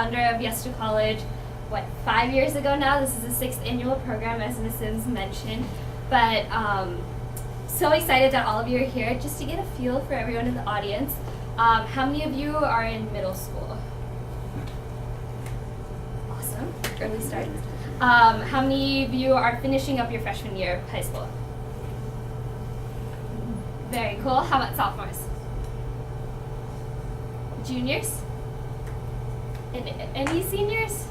founder of Yes2college, 5 years ago now. This is the 6th annual program, as Ms. Sims mentioned. But so excited that all of you are here. Just to get a feel for everyone in the audience, how many of you are in middle school? Awesome, early start. How many of you are finishing up your freshman year of high school? Very cool. How about sophomores? Juniors? And any seniors?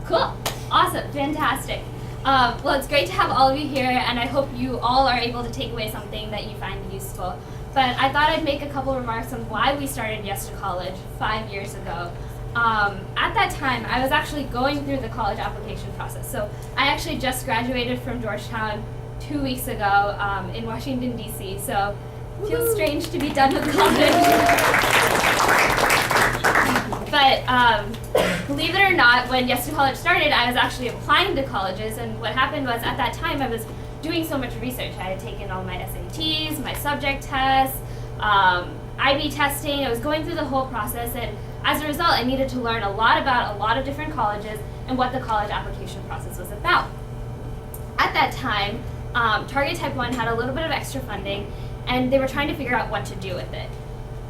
Cool. Awesome. Fantastic. Well, it's great to have all of you here, and I hope you all are able to take away something that you find useful. But I thought I'd make a couple remarks on why we started Yes2college 5 years ago. At that time, I was actually going through the college application process. So I actually just graduated from Georgetown 2 weeks ago in Washington, D.C. So it feels strange to be done with college. But believe it or not, when Yes2college started, I was actually applying to colleges, and what happened was at that time I was doing so much research. I had taken all my SATs, my subject tests, IB testing. I was going through the whole process, and as a result, I needed to learn a lot about a lot of different colleges and what the college application process was about. At that time, Target Type 1 had a little bit of extra funding, and they were trying to figure out what to do with it.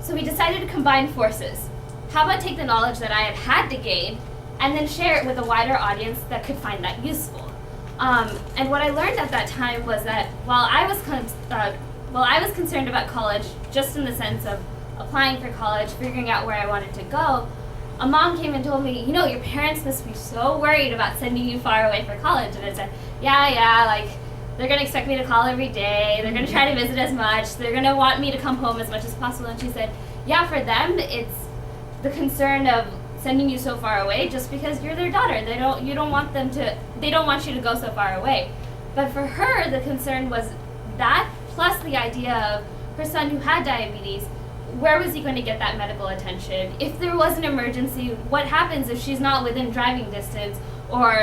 So we decided to combine forces. How about take the knowledge that I had to gain and then share it with a wider audience that could find that useful? And what I learned at that time was that while I was concerned about college just in the sense of applying for college, figuring out where I wanted to go, a mom came and told me, you know, your parents must be so worried about sending you far away for college. And I said, yeah, like, they're going to expect me to call every day. They're going to try to visit as much. They're going to want me to come home as much as possible. And she said, yeah, for them, it's the concern of sending you so far away just because you're their daughter. They don't want you to go so far away. But for her, the concern was that plus the idea of her son who had diabetes. Where was he going to get that medical attention? If there was an emergency, what happens if she's not within driving distance, or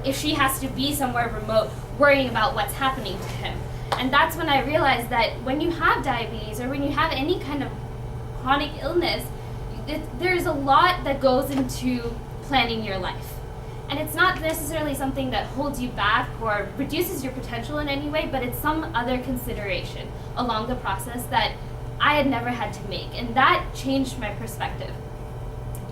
if she has to be somewhere remote worrying about what's happening to him? And that's when I realized that when you have diabetes or when you have any kind of chronic illness, there's a lot that goes into planning your life. And it's not necessarily something that holds you back or reduces your potential in any way, but it's some other consideration along the process that I had never had to make, and that changed my perspective.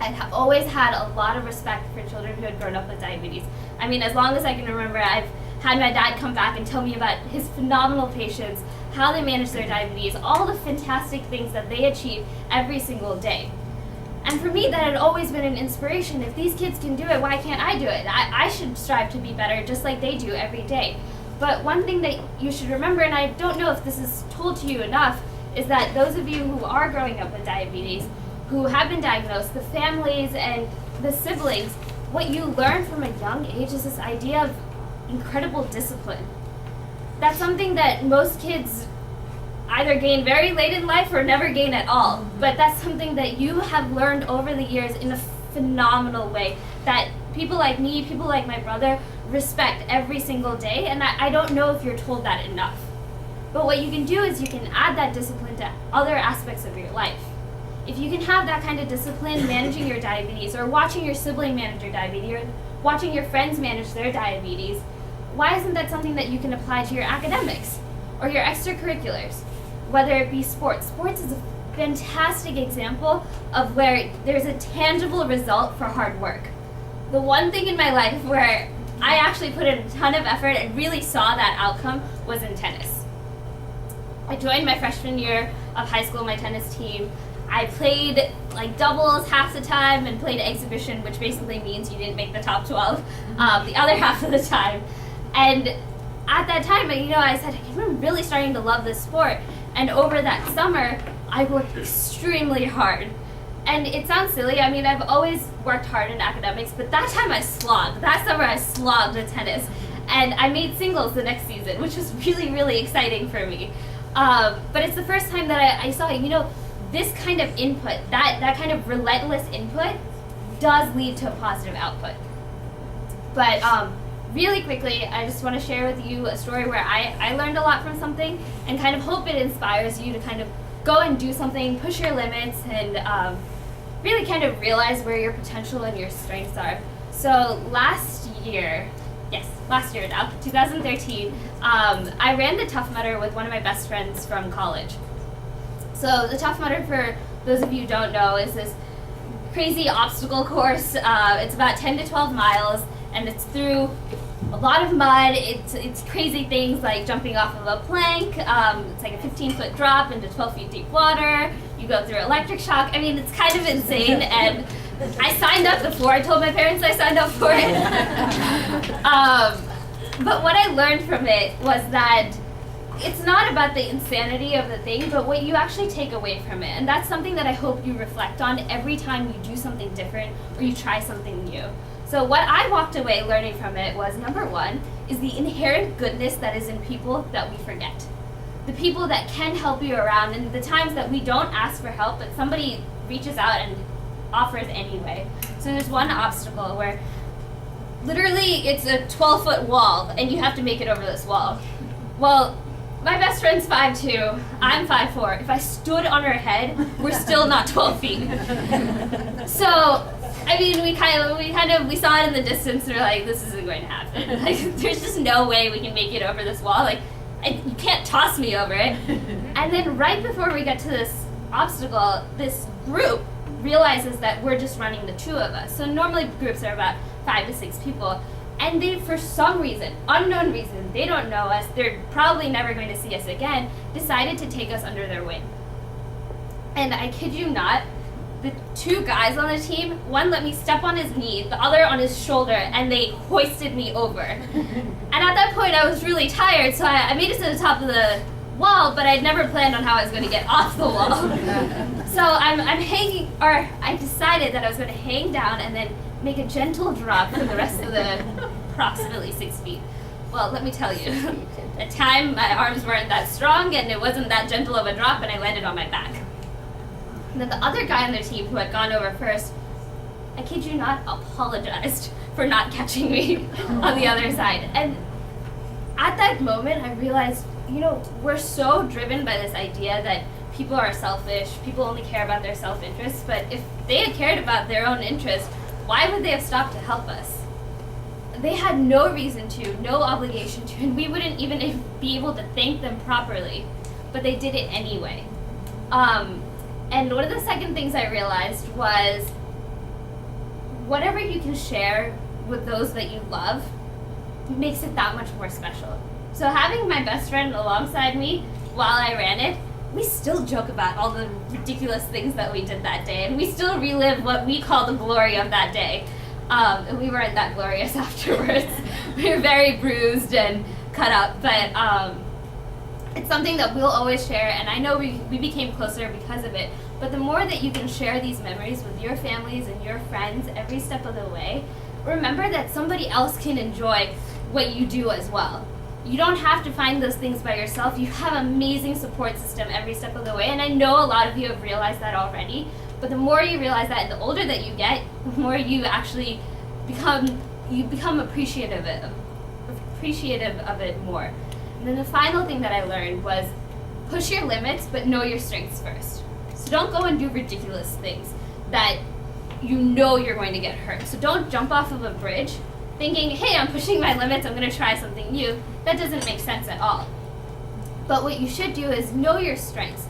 I've always had a lot of respect for children who had grown up with diabetes. I mean, as long as I can remember, I've had my dad come back and tell me about his phenomenal patients, how they manage their diabetes, all the fantastic things that they achieve every single day. And for me, that had always been an inspiration. If these kids can do it, why can't I do it? I should strive to be better just like they do every day. But one thing that you should remember, and I don't know if this is told to you enough, is that those of you who are growing up with diabetes, who have been diagnosed, the families and the siblings, what you learn from a young age is this idea of incredible discipline. That's something that most kids either gain very late in life or never gain at all. But that's something that you have learned over the years in a phenomenal way that people like me, people like my brother, respect every single day. And I don't know if you're told that enough. But what you can do is you can add that discipline to other aspects of your life. If you can have that kind of discipline managing your diabetes, or watching your sibling manage your diabetes, or watching your friends manage their diabetes, why isn't that something that you can apply to your academics or your extracurriculars? Whether it be sports. Sports is a fantastic example of where there's a tangible result for hard work. The one thing in my life where I actually put in a ton of effort and really saw that outcome was in tennis. I joined my freshman year of high school, my tennis team. I played like doubles half the time and played exhibition, which basically means you didn't make the top 12 the other half of the time. And at that time, I said, I'm really starting to love this sport. And over that summer, I worked extremely hard. And it sounds silly, I've always worked hard in academics, but that time I slogged. That summer I slogged at tennis. And I made singles the next season, which was really, really exciting for me. But it's the first time that I saw, this kind of input, that kind of relentless input does lead to a positive output. But really quickly, I just want to share with you a story where I learned a lot from something and kind of hope it inspires you to kind of go and do something, push your limits, and really kind of realize where your potential and your strengths are. So last year now, 2013, I ran the Tough Mudder with one of my best friends from college. So the Tough Mudder, for those of you who don't know, is this crazy obstacle course. It's about 10 to 12 miles, and it's through a lot of mud. It's crazy things like jumping off of a plank. It's like a 15-foot drop into 12 feet deep water. You go through electric shock. I mean, it's kind of insane, and I signed up before. I told my parents I signed up for it. But what I learned from it was that it's not about the insanity of the thing, but what you actually take away from it. And that's something that I hope you reflect on every time you do something different or you try something new. So what I walked away learning from it was, number one, is the inherent goodness that is in people that we forget. The people that can help you around, and the times that we don't ask for help, but somebody reaches out and offers anyway. So there's one obstacle where literally it's a 12-foot wall and you have to make it over this wall. Well, my best friend's 5'2", I'm 5'4". If I stood on her head, we're still not 12 feet. So, I mean, we saw it in the distance and we're like, this isn't going to happen. Like, there's just no way we can make it over this wall. Like, you can't toss me over it. And then right before we get to this obstacle, this group realizes that we're just running the two of us. So normally groups are about 5 to 6 people. And they, for some reason, unknown reason, they don't know us, they're probably never going to see us again, decided to take us under their wing. And I kid you not, the two guys on the team, one let me step on his knee, the other on his shoulder, and they hoisted me over. And at that point I was really tired, so I made it to the top of the wall, but I'd never planned on how I was going to get off the wall. So I'm hanging, or I decided that I was going to hang down and then make a gentle drop for the rest of the approximately 6 feet. Well, let me tell you, at the time my arms weren't that strong and it wasn't that gentle of a drop, and I landed on my back. And then the other guy on their team who had gone over first, I kid you not, apologized for not catching me on the other side. And at that moment I realized, you know, we're so driven by this idea that people are selfish, people only care about their self-interest, but if they had cared about their own interest, why would they have stopped to help us? They had no reason to, no obligation to, and we wouldn't even be able to thank them properly, but they did it anyway. And one of the second things I realized was, whatever you can share with those that you love makes it that much more special. So having my best friend alongside me while I ran it, we still joke about all the ridiculous things that we did that day, and we still relive what we call the glory of that day. And we weren't that glorious afterwards. We were very bruised and cut up, but it's something that we'll always share, and I know we became closer because of it. But the more that you can share these memories with your families and your friends every step of the way, remember that somebody else can enjoy what you do as well. You don't have to find those things by yourself. You have an amazing support system every step of the way, and I know a lot of you have realized that already, but the more you realize that and the older that you get, the more you actually become appreciative of it more. And then the final thing that I learned was, push your limits, but know your strengths first. So don't go and do ridiculous things that you know you're going to get hurt. So don't jump off of a bridge thinking, hey, I'm pushing my limits, I'm going to try something new. That doesn't make sense at all. But what you should do is know your strengths.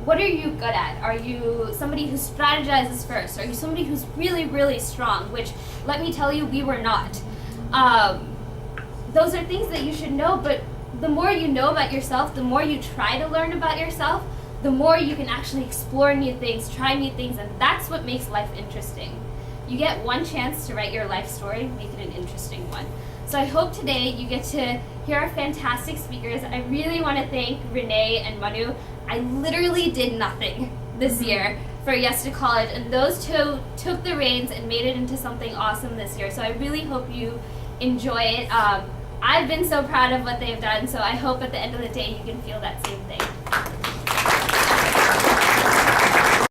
What are you good at? Are you somebody who strategizes first? Are you somebody who's really, really strong? Which, let me tell you, we were not. Those are things that you should know, but the more you know about yourself, the more you try to learn about yourself, the more you can actually explore new things, try new things, and that's what makes life interesting. You get one chance to write your life story, make it an interesting one. So I hope today you get to hear our fantastic speakers. I really want to thank Renee and Manu. I literally did nothing this year for Yes2college, and those two took the reins and made it into something awesome this year. So I really hope you enjoy it. I've been so proud of what they've done, so I hope at the end of the day you can feel that same thing.